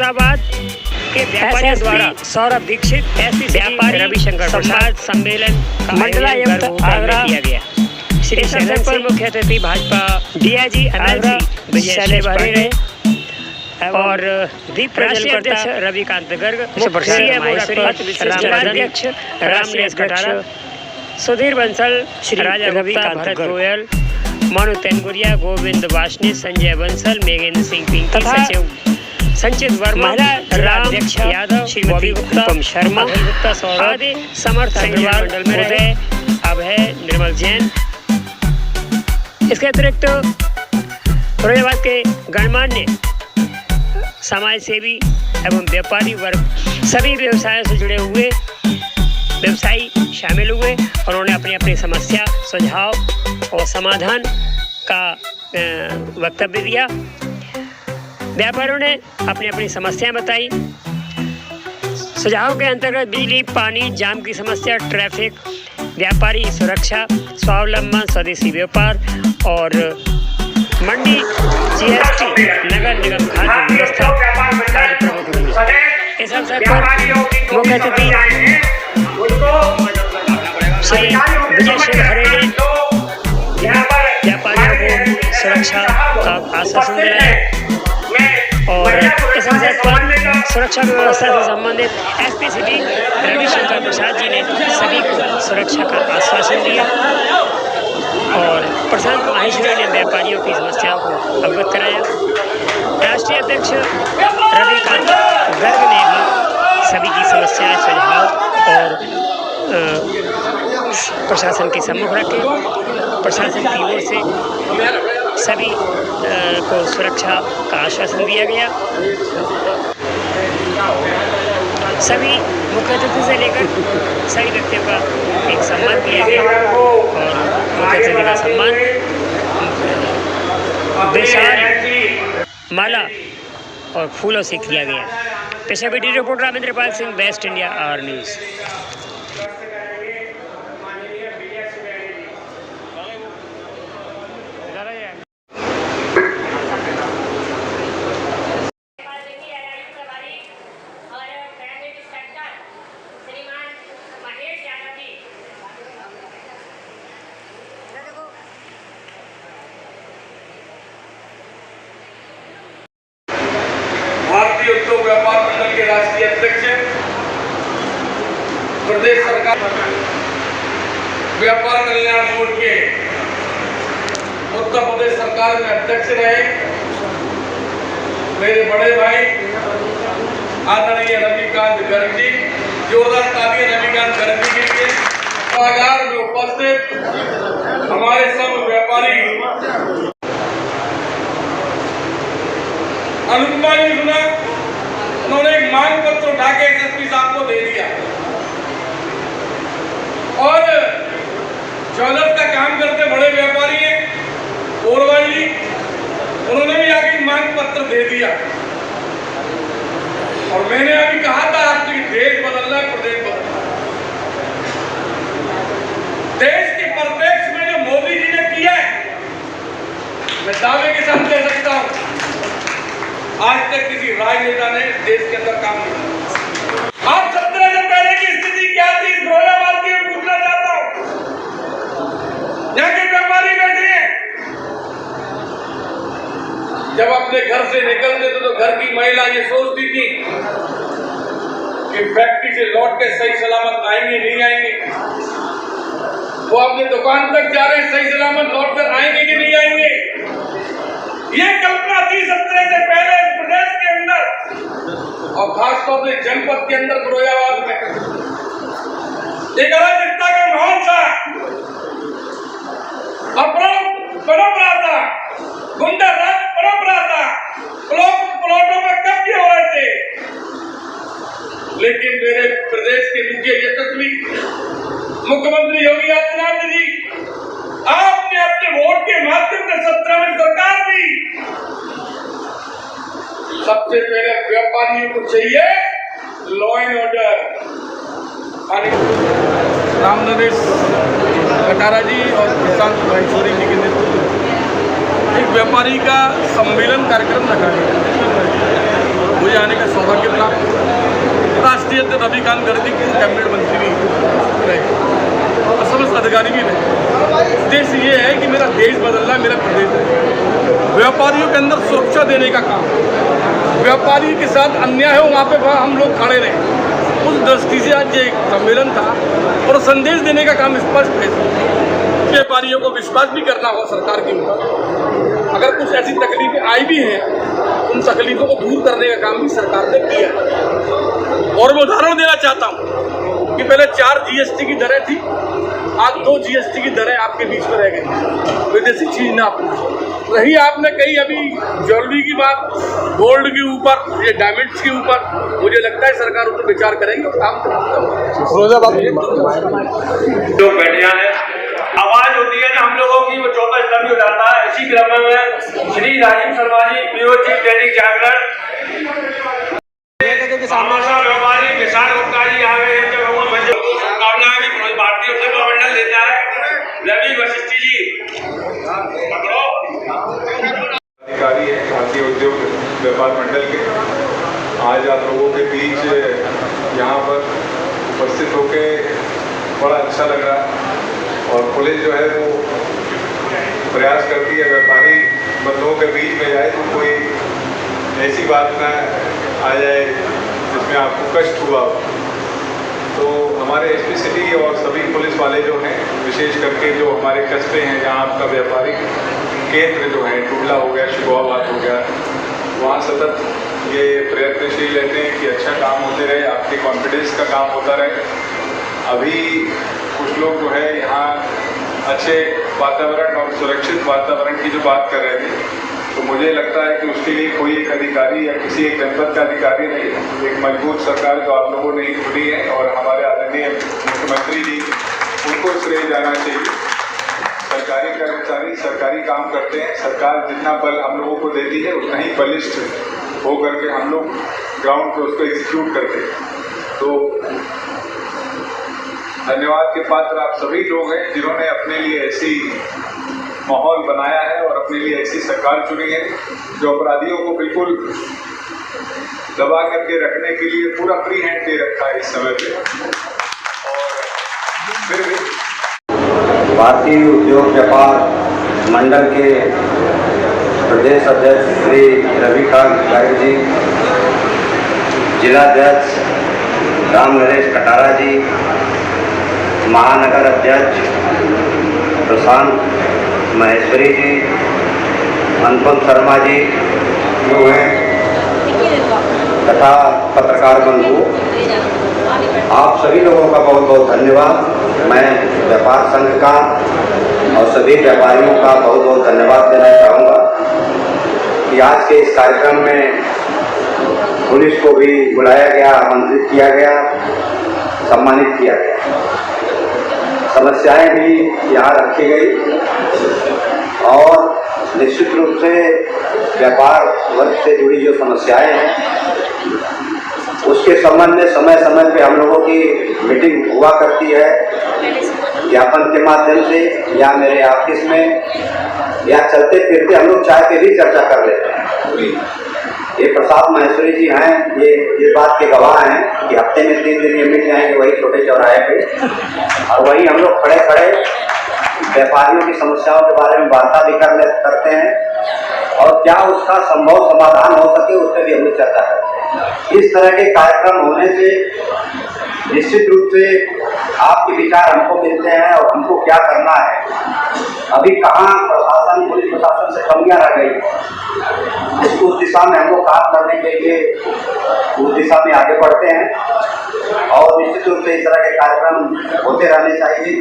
मुरादाबाद के व्यापारियों द्वारा सौरभ दीक्षित व्यापारी रविशंकर प्रसाद सम्मेलन मंडलायुक्त आगरा किया गया। श्री अवसर पर मुख्य अतिथि भाजपा डीआईजी विजय रहे और दीप प्रज्वलन अध्यक्ष रविकांत गर्ग, अध्यक्ष रामलेस कटारा, सुधीर बंसल, श्री राजा रविकांत गोयल, मनु तेनगुरिया, गोविंद वासनी, संजय बंसल, मेघेंद्र सिंह पिंकी, सचिव संचित वर्मा, राजेश यादव, श्रीमती गुप्ता, शर्मा गुप्ता, सौरभ समर्थ अग्रवाल में रहे, अभय निर्मल जैन। इसके अतिरिक्त फिरोजाबाद के गणमान्य समाज सेवी एवं व्यापारी वर्ग, सभी व्यवसायों से जुड़े हुए व्यवसायी शामिल हुए और उन्होंने अपनी अपनी समस्या, सुझाव और समाधान का वक्तव्य दिया। व्यापारियों ने अपनी अपनी समस्याएं बताई। सुझाव के अंतर्गत बिजली, पानी, जाम की समस्या, ट्रैफिक, व्यापारी सुरक्षा, स्वावलंबन, स्वदेशी व्यापार और मंडी, जीएसटी, नगर निगम खाद्य व्यवस्था आदि प्रमुख हुए। इस अवसर पर मुख्य अतिथि श्री विजय सिंह खरे ने व्यापारियों को सुरक्षा का आश्वासन दिलाया और इस अवसर पर सुरक्षा व्यवस्था से संबंधित एसपी सिटी रविशंकर प्रसाद जी ने सभी को सुरक्षा का आश्वासन दिया और प्रशांत माहेश्वरी ने व्यापारियों की समस्याओं को अवगत कराया। राष्ट्रीय अध्यक्ष रविकांत गर्ग ने भी सभी की समस्याएं, सुझाव और प्रशासन के सम्मुख रखे। प्रशासन की ओर से सभी को सुरक्षा का आश्वासन दिया गया। सभी मुख्य अतिथि से लेकर सभी व्यक्तियों का एक सम्मान किया गया और मुख्य अतिथि का सम्मान विशाल माला और फूलों से किया गया। पेशा video reporter Ramendra Pal Singh, West India R News. भारतीय उद्योग व्यापार मंडल के राष्ट्रीय अध्यक्ष, प्रदेश सरकार व्यापार कल्याण बोर्ड के उत्तर प्रदेश सरकार में अध्यक्ष रहे मेरे बड़े भाई आदरणीय रविकांत गर्ग जी, जोरदार तालियां रविकांत गर्ग जी के लिए। सभागार में उपस्थित हमारे सब व्यापारी, अनुपमा जी सुना, उन्होंने एक मांग पत्र उठा के एसएसपी साहब को दे दिया और ज्वेलर्स का काम करते बड़े व्यापारी हैं ओरवाल जी, उन्होंने भी आगे मांग पत्र दे दिया और मैंने अभी कहा था आपकी देश बदलना है, प्रदेश बदलना। देश के परिप्रेक्ष्य में जो मोदी जी ने किया है, मैं दावे के साथ कह सकता हूं आज तक किसी राजनेता ने देश के अंदर काम नहीं किया। आप 17 दिन पहले की स्थिति क्या थी, इस फिरोजाबाद की मैं पूछना चाहता हूं। यहाँ के व्यापारी बैठे हैं, जब अपने घर से निकलते थे तो घर की महिला ये सोचती थी कि फैक्ट्री से लौट के सही सलामत आएंगे नहीं आएंगे। वो अपने दुकान तक जा रहे हैं, सही सलामत लौट कर आएंगे कि नहीं आएंगे। ये कल्पना थी 17 से पहले इस प्रदेश के अंदर और खासतौर से जनपद के अंदर फिरोजाबाद में एक अराजकता का माहौल था, अपराध पनप रहा था, गुंडा राज पनप रहा था, प्लॉटों में कब्जे हो रहे थे। लेकिन मेरे प्रदेश के मुख्य यशस्वी मुख्यमंत्री योगी आदित्यनाथ जी, आपने अपने वोट के माध्यम से 17 में सरकार दी। सबसे पहले व्यापारियों को चाहिए law and order. Ramnaresh Katara ji और प्रशांत माहेश्वरी जी के नेतृत्व एक व्यापारी का सम्मेलन कार्यक्रम रखा गया। में आने का सौभाग्य मिला। राष्ट्रीय अध्यक्ष रविकांत गर्ग जी की कैबिनेट मंत्री भी रहे और समस्त अधिकारी भी रहे। उद्देश्य ये है कि मेरा देश बदलना, मेरा प्रदेश बदलना। व्यापारियों के अंदर सुरक्षा देने का काम, व्यापारी के साथ अन्याय हो वहाँ पे हम लोग खड़े रहे। उस दृष्टि से आज ये सम्मेलन था और संदेश देने का काम स्पष्ट है। व्यापारियों को विश्वास भी करना होगा सरकार के ऊपर। अगर कुछ ऐसी तकलीफें आई भी हैं, उन तकलीफों को दूर करने का काम भी सरकार ने किया है। और मैं उदाहरण देना चाहता हूँ कि पहले 4 GST की दरें थी, आज 2 GST की दरें आपके बीच में रह गई। विदेशी चीज ना रही। आपने कही अभी ज्वेलरी की बात, गोल्ड के ऊपर, ये डायमंड्स के ऊपर, मुझे लगता है सरकार उस पर विचार करेगी और काम जो बैठ जाए आवाज होती है ना हम लोगों की, वो 24 स्तंभ हो जाता है। इसी क्रम में श्री राजीव शर्मा जी, पीओ चीफ दैनिक जागरण, व्यापारी किसान गुप्ता जी आ गए हैं। शुभकामनाएं भी भारतीय सेवा मंडल देता है। रवि वशिष्ठ जी अधिकारी है भारतीय उद्योग व्यापार मंडल के। आज आप लोगों के बीच यहाँ पर उपस्थित होके बड़ा अच्छा लग रहा है। और पुलिस जो है वो प्रयास करती है व्यापारी बंधुओं के बीच में जाए तो कोई ऐसी बात ना आ जाए जिसमें आपको कष्ट हुआ। तो हमारे एसपी सिटी और सभी पुलिस वाले जो हैं, विशेष करके जो हमारे कस्बे हैं जहाँ आपका व्यापारिक केंद्र जो है, टुडला हो गया, शिकोहाबाद हो गया, वहाँ सतत ये प्रयत्नशील रहते हैं कि अच्छा काम होते रहे, आपके कॉन्फिडेंस का काम होता रहे। अभी कुछ लोग जो है यहाँ अच्छे वातावरण और सुरक्षित वातावरण की जो बात कर रहे थे, तो मुझे लगता है कि उसके लिए कोई एक अधिकारी या किसी एक जनपद का अधिकारी नहीं, एक मजबूत सरकार जो आप लोगों ने ही चुनी है और हमारे आदरणीय मुख्यमंत्री जी, उनको श्रेय जाना चाहिए। सरकारी कर्मचारी सरकारी काम करते हैं, सरकार जितना बल हम लोगों को देती है उतना ही बलिष्ठ हो करके हम लोग ग्राउंड पे उसको एग्जीक्यूट करते हैं। तो धन्यवाद के पात्र आप सभी लोग हैं जिन्होंने अपने लिए ऐसी माहौल बनाया है और अपने लिए ऐसी सरकार चुनी है जो अपराधियों को बिल्कुल दबा करके रखने के लिए पूरा फ्री हैंड दे रखा है इस समय पे। और फिर भी भारतीय उद्योग व्यापार मंडल के प्रदेश अध्यक्ष श्री रविकांत गर्ग जी, जिलाध्यक्ष राम नरेश कटारा जी, महानगर अध्यक्ष प्रशांत महेश्वरी जी, अनुपम शर्मा जी जो हैं, तथा पत्रकार बंधु, आप सभी लोगों का बहुत बहुत धन्यवाद। मैं व्यापार संघ का और सभी व्यापारियों का बहुत बहुत धन्यवाद देना चाहूँगा कि आज के इस कार्यक्रम में पुलिस को भी बुलाया गया, आमंत्रित किया गया, सम्मानित किया गया। समस्याएं भी यहाँ रखी गई और निश्चित रूप से व्यापार वर्ग से जुड़ी जो समस्याएं हैं उसके संबंध में समय समय पे हम लोगों की मीटिंग हुआ करती है, ज्ञापन के माध्यम से या मेरे ऑफिस में या चलते फिरते हम लोग चाय पे भी चर्चा कर लेते हैं। ये प्रसाद महेश्वरी जी हैं, ये बात के गवाह हैं कि हफ्ते में 3 दिन ये मिल जाएंगे वही छोटे चौराहे पे, और वहीं हम लोग खड़े खड़े व्यापारियों की समस्याओं के बारे में वार्ता भी करते हैं और क्या उसका संभव समाधान हो सके उस पर भी हम लोग चर्चा करते हैं। इस तरह के कार्यक्रम होने से निश्चित रूप से आपके विचार हमको मिलते हैं और हमको क्या करना है, अभी कहाँ प्रशासन, पुलिस प्रशासन से कमियां रह गई, उस दिशा में हम लोग काम करने के लिए उस दिशा में आगे बढ़ते हैं और निश्चित रूप से इस तरह के कार्यक्रम होते रहने चाहिए।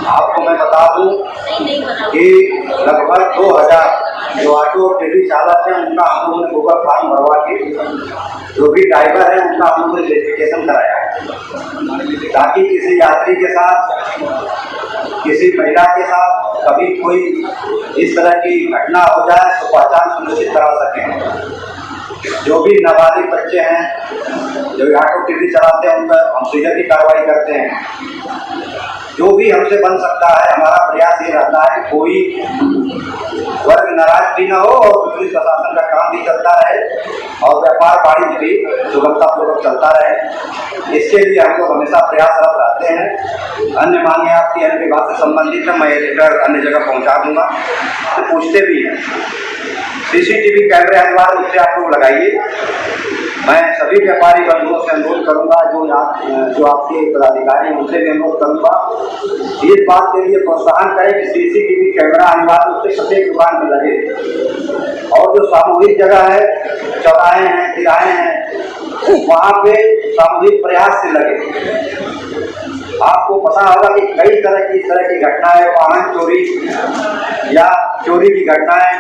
आपको मैं बता दूं कि लगभग 2000 जो ऑटो टेली चालक हैं उनका हम लोगों ने गूगल फॉर्म भरवा के, जो भी ड्राइवर है उनका हम लोगों ने वेरिफिकेशन कराया है ताकि किसी यात्री के साथ, किसी महिला के साथ कभी कोई इस तरह की घटना हो जाए तो पहचान सुनिश्चित करा सकें। जो भी नाबालिग बच्चे हैं जो ऑटो टेली चलाते हैं उन पर हम सीधे की कार्रवाई करते हैं। जो भी हमसे बन सकता है, हमारा प्रयास ये रहता है कोई वर्ग नाराज भी न हो और पुलिस प्रशासन का काम भी चलता रहे और व्यापार वाणिज्य भी सुगमतापूर्वक चलता रहे। इसके लिए हम लोग हमेशा प्रयासरत रहते हैं। अन्य मांगे आपकी अन्य विभाग से संबंधित है, मैं ये लेटर अन्य जगह पहुंचा दूंगा, तो पूछते भी हैं। CCTV कैमरे अनिवार्य रूप से आप लोग लगाइए। मैं सभी व्यापारी बंधुओं से अनुरोध करूंगा, जो आपके पदाधिकारी हैं उनसे भी अनुरोध करूंगा, इस बात के लिए प्रोत्साहन करें कि CCTV कैमरा अनिवार्य रूप से प्रत्येक दुकान में लगे और जो सामूहिक जगह है, चौराहे हैं, तिराहे हैं, वहाँ पे सामूहिक प्रयास से लगे। आपको पता होगा कि कई तरह की घटनाएं, वाहन चोरी या चोरी की घटनाएं,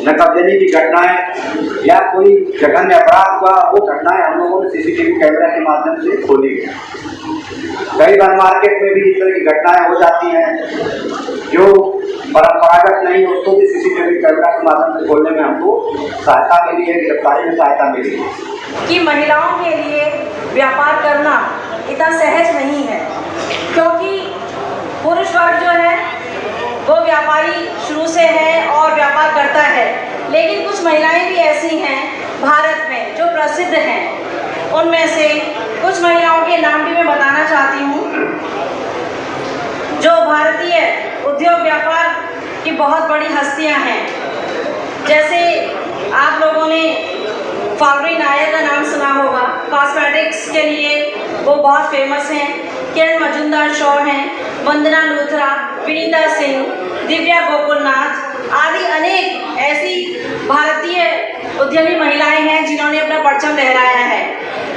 नकबजनी की घटनाएं या कोई जघन्य अपराध हुआ, वो घटनाएं हम लोगों ने CCTV कैमरा के माध्यम से खोली है। कई बार मार्केट में भी इस तरह की घटनाएं हो जाती हैं जो परंपरागत नहीं, उसको भी CCTV कैमरा के माध्यम से खोलने में हमको सहायता मिली है, गिरफ्तारी में सहायता मिली है। कि महिलाओं के लिए व्यापार करना इतना सहज नहीं है, क्योंकि पुरुष वर्ग जो है वो व्यापारी शुरू से है और व्यापार करता है, लेकिन कुछ महिलाएं भी ऐसी हैं भारत में जो प्रसिद्ध हैं। उनमें से कुछ महिलाओं के नाम भी मैं बताना चाहती हूँ, जो भारतीय उद्योग व्यापार की बहुत बड़ी हस्तियाँ हैं। जैसे आप लोगों ने फाल्गुनी नायर का नाम सुना होगा, कॉस्मेटिक्स के लिए वो बहुत फेमस हैं। किरण मजुमदार शॉ हैं, वंदना लूथरा, विनीता सिंह, दिव्या गोकुलनाथ आदि अनेक ऐसी भारतीय उद्यमी महिलाएं हैं जिन्होंने अपना परचम लहराया है।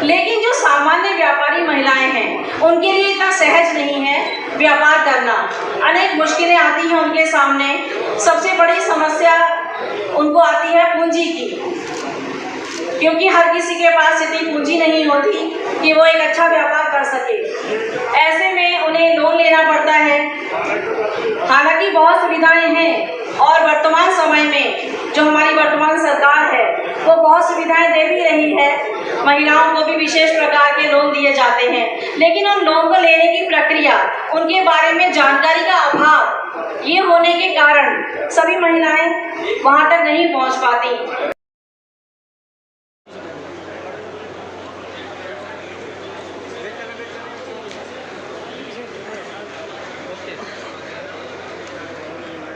लेकिन जो सामान्य व्यापारी महिलाएं हैं उनके लिए इतना सहज नहीं है व्यापार करना। अनेक मुश्किलें आती हैं उनके सामने। सबसे बड़ी समस्या उनको आती है पूंजी की, क्योंकि हर किसी के पास इतनी पूंजी नहीं होती कि वो एक अच्छा व्यापार कर सके। ऐसे में उन्हें लोन लेना पड़ता है। हालांकि बहुत सुविधाएं हैं और वर्तमान समय में जो हमारी वर्तमान सरकार है वो बहुत सुविधाएं दे भी रही है। महिलाओं को भी विशेष प्रकार के लोन दिए जाते हैं, लेकिन उन लोन को लेने की प्रक्रिया, उनके बारे में जानकारी का अभाव ये होने के कारण सभी महिलाएं वहां तक नहीं पहुंच पाती।